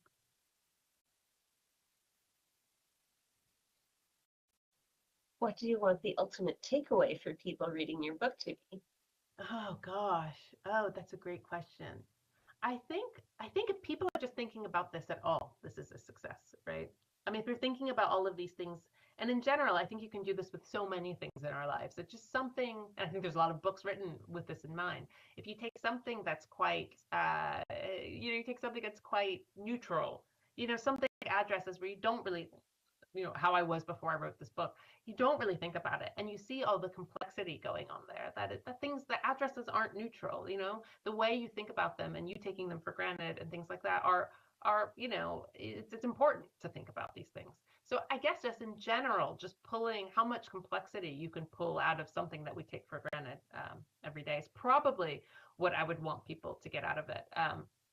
What do you want the ultimate takeaway for people reading your book to be? Oh gosh. Oh, that's a great question. I think if people are just thinking about this at all, this is a success, right? I mean, if you're thinking about all of these things, and in general, I think you can do this with so many things in our lives. It's just something, and I think there's a lot of books written with this in mind. If you take something that's quite, you take something that's quite neutral, something like addresses where you don't really how I was before I wrote this book. You don't really think about it, and you see all the complexity going on there. The addresses aren't neutral. The way you think about them and you taking them for granted and things like that are it's important to think about these things. So I guess just in general, just pulling how much complexity you can pull out of something that we take for granted every day is probably what I would want people to get out of it.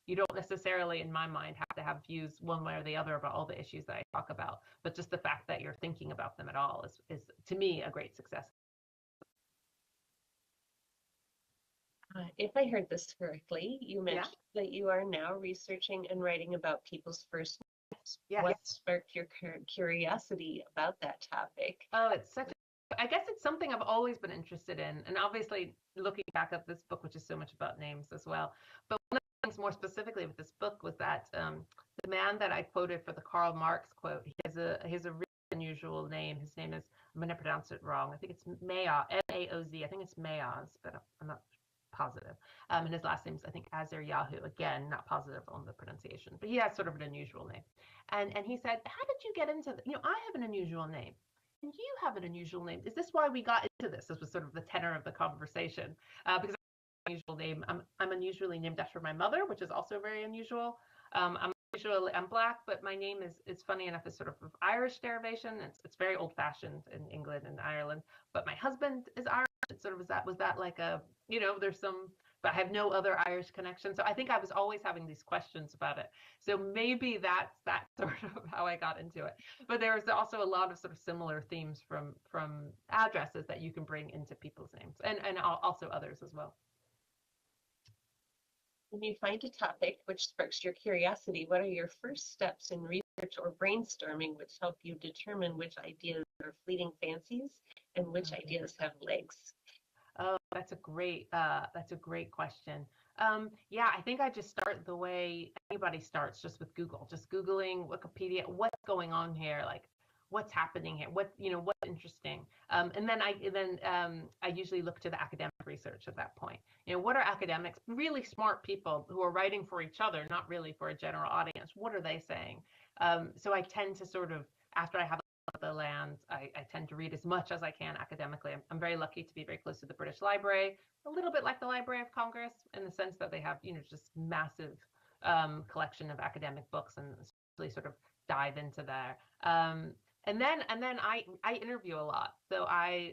You don't necessarily, in my mind, have to have views one way or the other about all the issues that I talk about, but just the fact that you're thinking about them at all is to me, a great success. If I heard this correctly, you Yeah. mentioned that you are now researching and writing about people's first names. Yes. What sparked your curiosity about that topic? Oh, I guess it's something I've always been interested in. And obviously, looking back at this book, which is so much about names as well. But one of the things more specifically with this book was that the man that I quoted for the Karl Marx quote, he has a really unusual name. His name is, I'm going to pronounce it wrong. I think it's Mayoz, Maoz. I think it's Mayoz, but I'm not positive. And his last name is, I think, Azeryahu. Again, not positive on the pronunciation, but he has sort of an unusual name. And he said, how did you get into I have an unusual name. And you have an unusual name. Is this why we got into this? This was sort of the tenor of the conversation. Because I have an unusual name. I'm unusually named after my mother, which is also very unusual. I'm black, but my name is funny enough is sort of Irish derivation. It's very old fashioned in England and Ireland. But my husband is Irish. It sort of was that like a there's some, but I have no other Irish connection. So I think I was always having these questions about it. So maybe that's sort of how I got into it. But there's also a lot of sort of similar themes from addresses that you can bring into people's names and also others as well. When you find a topic which sparks your curiosity, what are your first steps in research or brainstorming which help you determine which ideas are fleeting fancies and which ideas have legs? Oh, that's a great question. Yeah, I think I just start the way anybody starts, just with Google, just Googling Wikipedia, what's going on here, like what's happening here, what's interesting. And then I usually look to the academic research at that point. What are academics, really smart people who are writing for each other, not really for a general audience? What are they saying? So I tend to sort of, after I have the land, I tend to read as much as I can academically. I'm very lucky to be very close to the British Library, a little bit like the Library of Congress in the sense that they have, just massive collection of academic books and really sort of dive into there. And then I interview a lot. So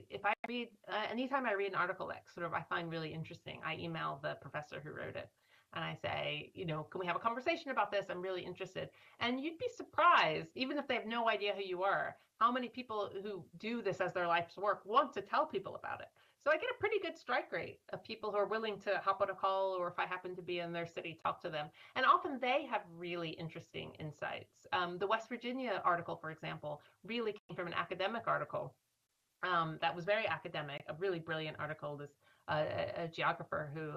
if I read anytime I read an article that sort of I find really interesting, I email the professor who wrote it and I say, can we have a conversation about this? I'm really interested. And you'd be surprised, even if they have no idea who you are, how many people who do this as their life's work want to tell people about it. So I get a pretty good strike rate of people who are willing to hop on a call, or if I happen to be in their city, talk to them. And often they have really interesting insights. The West Virginia article, for example, really came from an academic article that was very academic, a really brilliant article. This a geographer who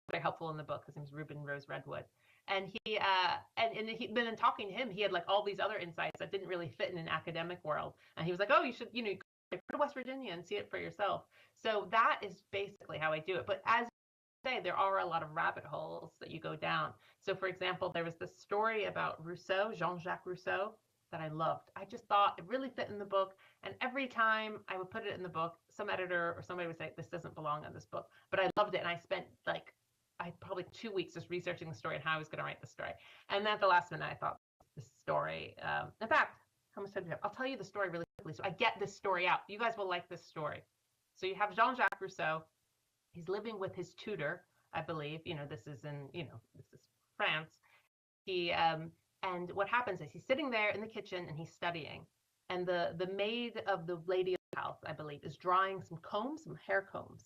very helpful in the book. His name's Ruben Rose Redwood. And he'd been talking to him. He had like all these other insights that didn't really fit in an academic world. And he was like, oh, you should, go to West Virginia and see it for yourself. So that is basically how I do it. But as you say, there are a lot of rabbit holes that you go down. So for example, there was this story about Rousseau, Jean-Jacques Rousseau, that I loved. I just thought it really fit in the book. And every time I would put it in the book, some editor or somebody would say, this doesn't belong in this book. But I loved it. And I spent probably 2 weeks just researching the story and how I was going to write the story. And then at the last minute, I thought this story, in fact, how much time do we have? I'll tell you the story really quickly so I get this story out. You guys will like this story. So you have Jean-Jacques Rousseau. He's living with his tutor, I believe. This is this is France. And what happens is he's sitting there in the kitchen and he's studying. And the maid of the lady of the house, I believe, is drying some combs, some hair combs.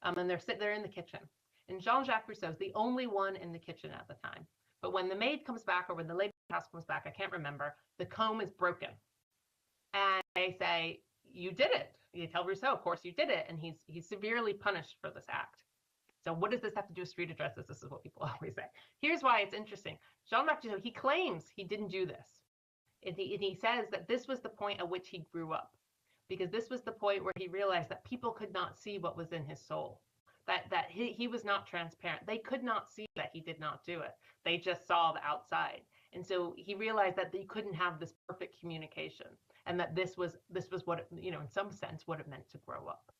And they're in the kitchen. And Jean-Jacques Rousseau is the only one in the kitchen at the time. But when the maid comes back or when the lady of the house comes back, I can't remember, the comb is broken. And they say, you did it. You tell Rousseau, of course you did it. And he's severely punished for this act. So what does this have to do with street addresses? This is what people always say. Here's why it's interesting. Jean-Jacques Rousseau, he claims he didn't do this. And he says that this was the point at which he grew up. Because this was the point where he realized that people could not see what was in his soul. That he was not transparent. They could not see that he did not do it. They just saw the outside. And so he realized that they couldn't have this perfect communication, and that this was what it, in some sense what it meant to grow up.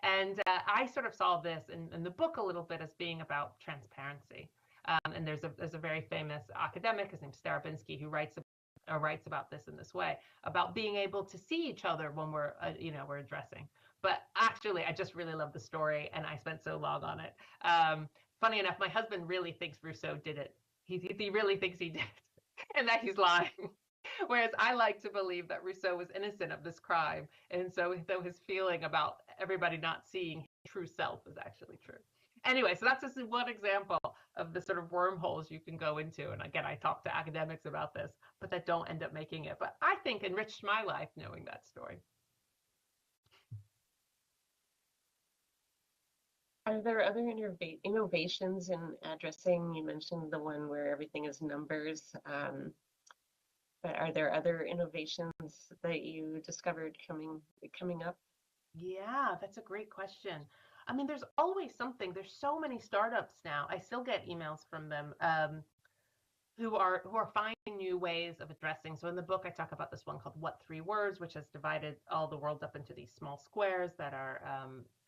And I sort of saw this in the book a little bit as being about transparency. And there's a very famous academic, his name's Starobinski, who writes about this in this way, about being able to see each other when we're addressing. But actually, I just really love the story, and I spent so long on it. Funny enough, my husband really thinks Rousseau did it. He really thinks he did, and that he's lying. Whereas I like to believe that Rousseau was innocent of this crime, and so his feeling about everybody not seeing his true self is actually true. Anyway, so that's just one example of the sort of wormholes you can go into. And again, I talk to academics about this, but that don't end up making it. But I think enriched my life knowing that story. Are there other innovations in addressing? You mentioned the one where everything is numbers, but are there other innovations that you discovered coming up? Yeah, that's a great question. I mean, there's always something. There's so many startups now. I still get emails from them who are finding new ways of addressing. So in the book, I talk about this one called What Three Words, which has divided all the world up into these small squares that are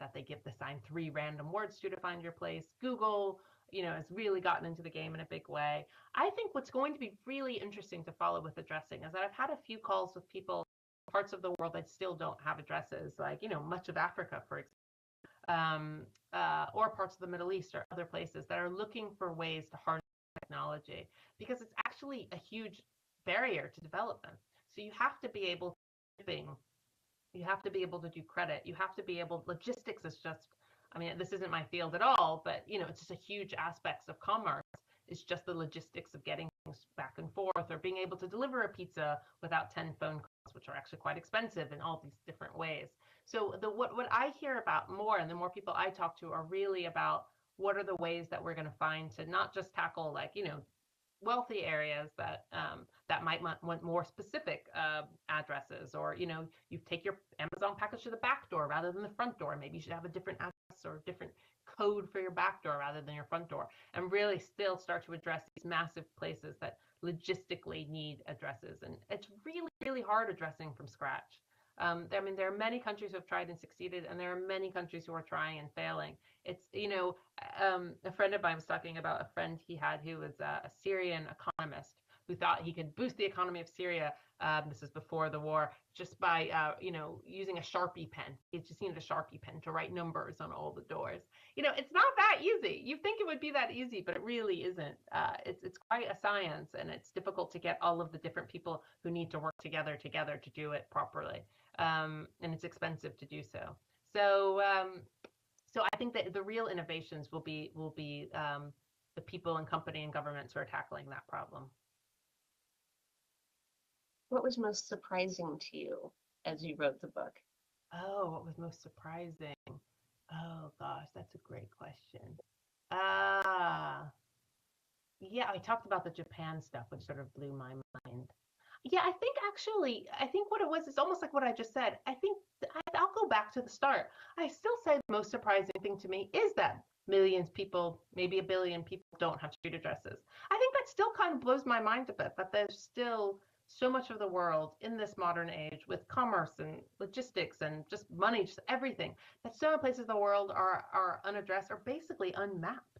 that they assign 3 random words to find your place. Google, has really gotten into the game in a big way. I think what's going to be really interesting to follow with addressing is that I've had a few calls with people parts of the world that still don't have addresses, like much of Africa, for example, or parts of the Middle East or other places that are looking for ways to harness technology, because it's actually a huge barrier to development. So you have to be able to you have to be able to do credit. You have to be able, logistics is just, I mean, this isn't my field at all, but it's just a huge aspects of commerce. It's just the logistics of getting things back and forth, or being able to deliver a pizza without 10 phone calls, which are actually quite expensive in all these different ways. So what I hear about more, and the more people I talk to, are really about what are the ways that we're going to find to not just tackle wealthy areas that might want more specific addresses, or you take your Amazon package to the back door rather than the front door. Maybe you should have a different address or different code for your back door rather than your front door, and really still start to address these massive places that logistically need addresses. And it's really, really hard addressing from scratch. I mean, there are many countries who have tried and succeeded, and there are many countries who are trying and failing. It's, a friend of mine was talking about a friend he had who was a Syrian economist who thought he could boost the economy of Syria. This is before the war, just by, using a Sharpie pen. He just needed a Sharpie pen to write numbers on all the doors. It's not that easy. You think it would be that easy, but it really isn't. It's quite a science, and it's difficult to get all of the different people who need to work together to do it properly. And it's expensive to do so. So I think that the real innovations will be the people and company and governments who are tackling that problem. What was most surprising to you as you wrote the book? Oh, what was most surprising? Oh gosh, that's a great question. yeah, I talked about the Japan stuff, which sort of blew my mind. Yeah, I think actually, I think what it was is almost like what I just said. I think I'll go back to the start. I still say the most surprising thing to me is that millions of people, maybe a billion people, don't have street addresses. I think that still kind of blows my mind a bit, that there's still so much of the world in this modern age with commerce and logistics and just money, just everything, that so many places in the world are unaddressed or basically unmapped.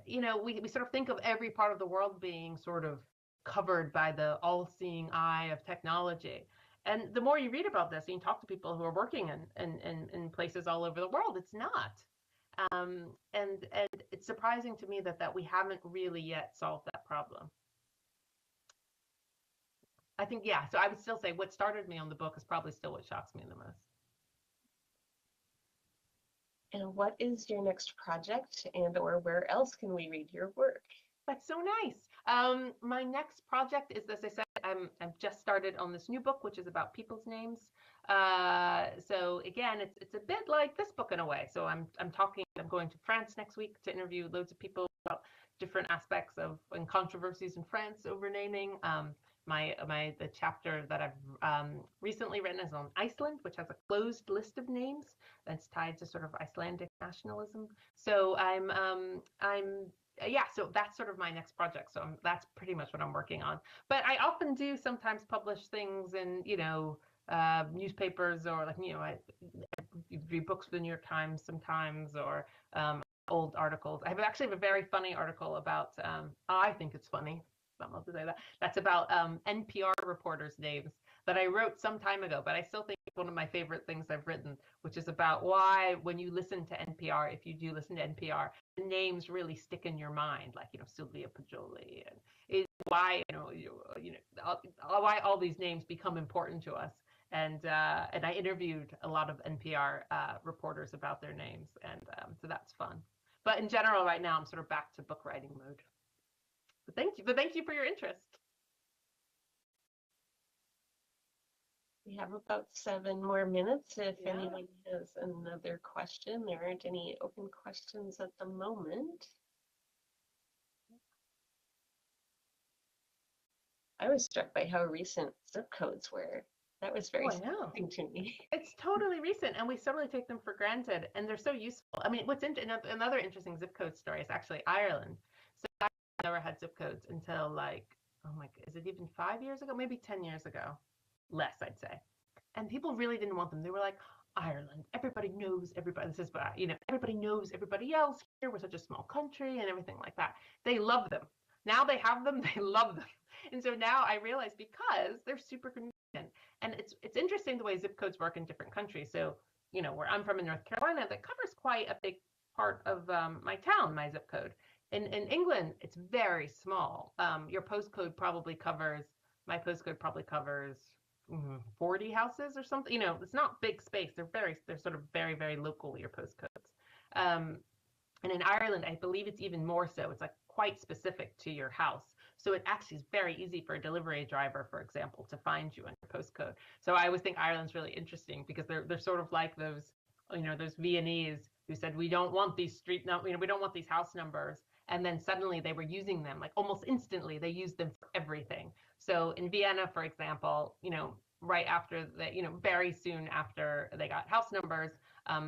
We sort of think of every part of the world being sort of covered by the all-seeing eye of technology. And the more you read about this and you talk to people who are working in places all over the world, it's not. And it's surprising to me that we haven't really yet solved that problem. I think, yeah, so I would still say what started me on the book is probably still what shocks me the most. And what is your next project, and or where else can we read your work? That's so nice. My next project is, as I said, I've just started on this new book, which is about people's names. So again, it's a bit like this book in a way. So I'm going to France next week to interview loads of people about different aspects of and controversies in France over naming. The chapter that I've recently written is on Iceland, which has a closed list of names that's tied to sort of Icelandic nationalism. So yeah, so that's sort of my next project. So that's pretty much what I'm working on. But I often do sometimes publish things in, newspapers, or I read books for the New York Times sometimes, or old articles. I actually have a very funny article about, I think it's funny, I'm not to say that, that's about NPR reporters' names that I wrote some time ago, but I still think it's one of my favorite things I've written, which is about why when you listen to NPR, if you do listen to NPR, the names really stick in your mind, like, Sylvia Poggioli, and why, why all these names become important to us. And I interviewed a lot of NPR reporters about their names, and so that's fun. But in general, right now, I'm sort of back to book writing mode. But thank you for your interest. We have about 7 more minutes if anyone has another question. There aren't any open questions at the moment. I was struck by how recent zip codes were. That was very surprising to me. It's totally recent, and we totally take them for granted, and they're so useful. I mean, another interesting zip code story is actually Ireland. So I never had zip codes until, like, oh my, is it even 5 years ago? Maybe 10 years ago. Less, I'd say. And people really didn't want them. They were like, Ireland, everybody knows everybody. This is, everybody knows everybody else here. We're such a small country and everything like that. They love them. Now they have them, they love them. And so now I realize, because they're super convenient. And it's interesting the way zip codes work in different countries. So, where I'm from in North Carolina, that covers quite a big part of my town, my zip code. In England, it's very small. Your postcode probably covers, my postcode probably covers 40 houses or something. It's not big space. They're sort of very, very local, your postcodes. And in Ireland, I believe it's even more so. It's like quite specific to your house. So it actually is very easy for a delivery driver, for example, to find you on your postcode. So I always think Ireland's really interesting, because they're sort of like those, those Viennese who said, we don't want these we don't want these house numbers. And then suddenly they were using them, like almost instantly, they used them for everything. So in Vienna, for example, right after very soon after they got house numbers,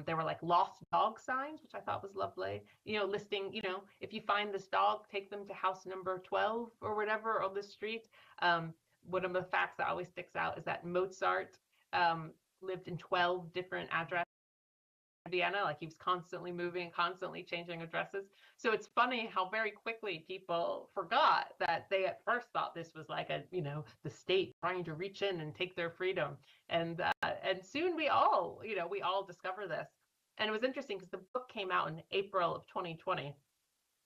there were like lost dog signs, which I thought was lovely, listing, if you find this dog, take them to house number 12 or whatever on the street. One of the facts that always sticks out is that Mozart lived in 12 different addresses in Vienna. Like, he was constantly moving, constantly changing addresses. So it's funny how very quickly people forgot that they at first thought this was like the state trying to reach in and take their freedom. And soon we all discover this. And it was interesting because the book came out in April of 2020.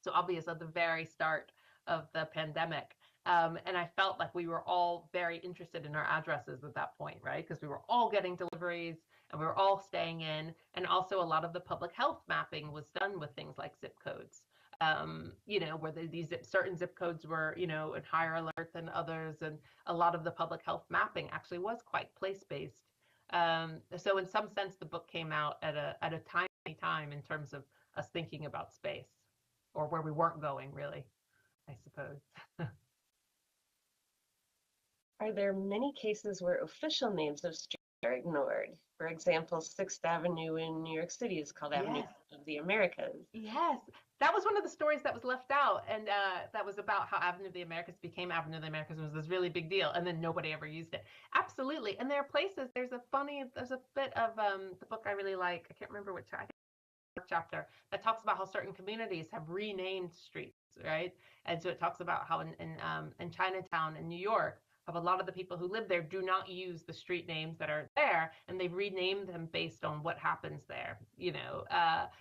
So obviously at the very start of the pandemic. And I felt like we were all very interested in our addresses at that point, right? Because we were all getting deliveries and we were all staying in. And also a lot of the public health mapping was done with things like zip codes, where these certain zip codes were, in higher alert than others. And a lot of the public health mapping actually was quite place-based. So in some sense, the book came out at a timely time in terms of us thinking about space, or where we weren't going, really. I suppose. Are there many cases where official names of streets are ignored? For example, Sixth Avenue in New York City is called Avenue Yes. of the Americas. Yes, that was one of the stories that was left out, and that was about how Avenue of the Americas became Avenue of the Americas was this really big deal, and then nobody ever used it. Absolutely, and there are places. There's a bit of the book I really like. I can't remember which. I think chapter that talks about how certain communities have renamed streets, right? And so it talks about how in Chinatown in New York, of a lot of the people who live there do not use the street names that are there, and they've renamed them based on what happens there.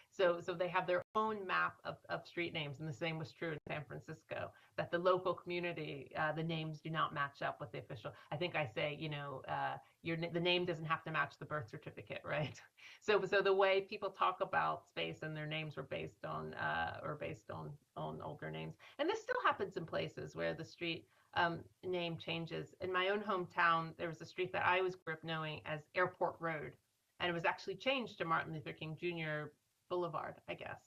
So they have their own map of street names, and the same was true in San Francisco. That the local community, the names do not match up with the official. I think I say, the name doesn't have to match the birth certificate, right? So the way people talk about space and their names were based on older names, and this still happens in places where the street name changes. In my own hometown, there was a street that I always grew up knowing as Airport Road, and it was actually changed to Martin Luther King Jr. Boulevard, I guess,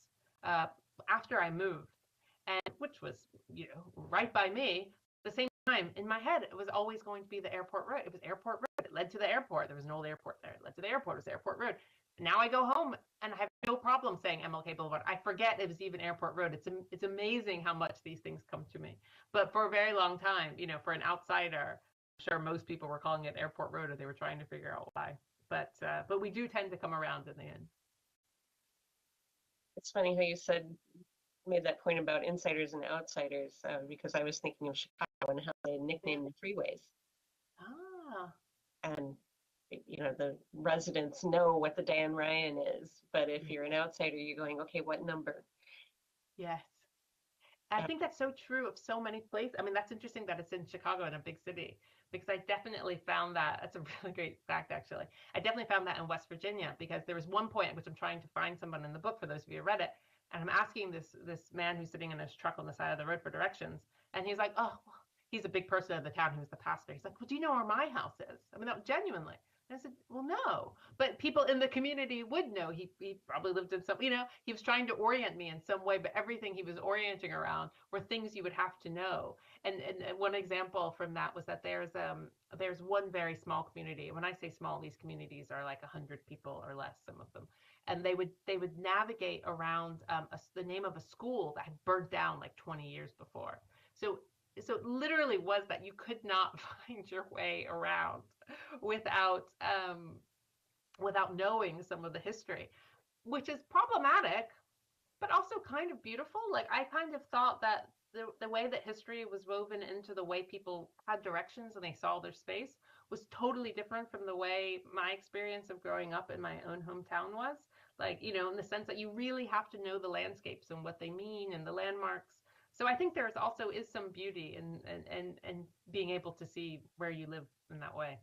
uh, after I moved, and which was right by me. At the same time, in my head, it was always going to be the Airport Road. It was Airport Road. It led to the airport. There was an old airport there. It led to the airport. It was Airport Road. Now I go home and I have no problem saying MLK Boulevard. I forget it was even Airport Road. It's amazing how much these things come to me. But for a very long time, for an outsider, I'm sure most people were calling it Airport Road, or they were trying to figure out why. But we do tend to come around in the end. It's funny how you made that point about insiders and outsiders, because I was thinking of Chicago and how they nickname the freeways. Ah. And the residents know what the Dan Ryan is, but if you're an outsider, you're going, okay, what number? Yes. I think that's so true of so many places. I mean, that's interesting that it's in Chicago, in a big city, because I definitely found that. That's a really great fact, actually. I definitely found that in West Virginia, because there was one point at which I'm trying to find someone in the book, for those of you who read it, and I'm asking this man who's sitting in his truck on the side of the road for directions, and he's like, oh, he's a big person of the town. He was the pastor. He's like, well, do you know where my house is? I mean, that genuinely. And I said, well, no. But people in the community would know. He probably lived in some, he was trying to orient me in some way, but everything he was orienting around were things you would have to know. And one example from that was that there's one very small community. When I say small, these communities are like 100 people or less, some of them. And they would navigate around the name of a school that had burnt down like 20 years before. So it literally was that you could not find your way around without knowing some of the history, which is problematic, but also kind of beautiful. Like, I kind of thought that the way that history was woven into the way people had directions and they saw their space was totally different from the way my experience of growing up in my own hometown was. Like, in the sense that you really have to know the landscapes and what they mean and the landmarks. So I think there's also is some beauty in being able to see where you live in that way.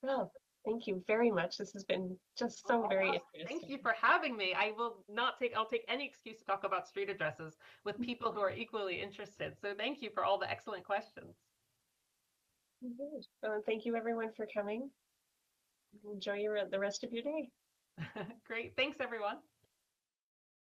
Well, thank you very much. This has been just so very interesting. Thank you for having me. I'll take any excuse to talk about street addresses with people who are equally interested. So thank you for all the excellent questions. Well, thank you everyone for coming. Enjoy the rest of your day. Great. Thanks, everyone.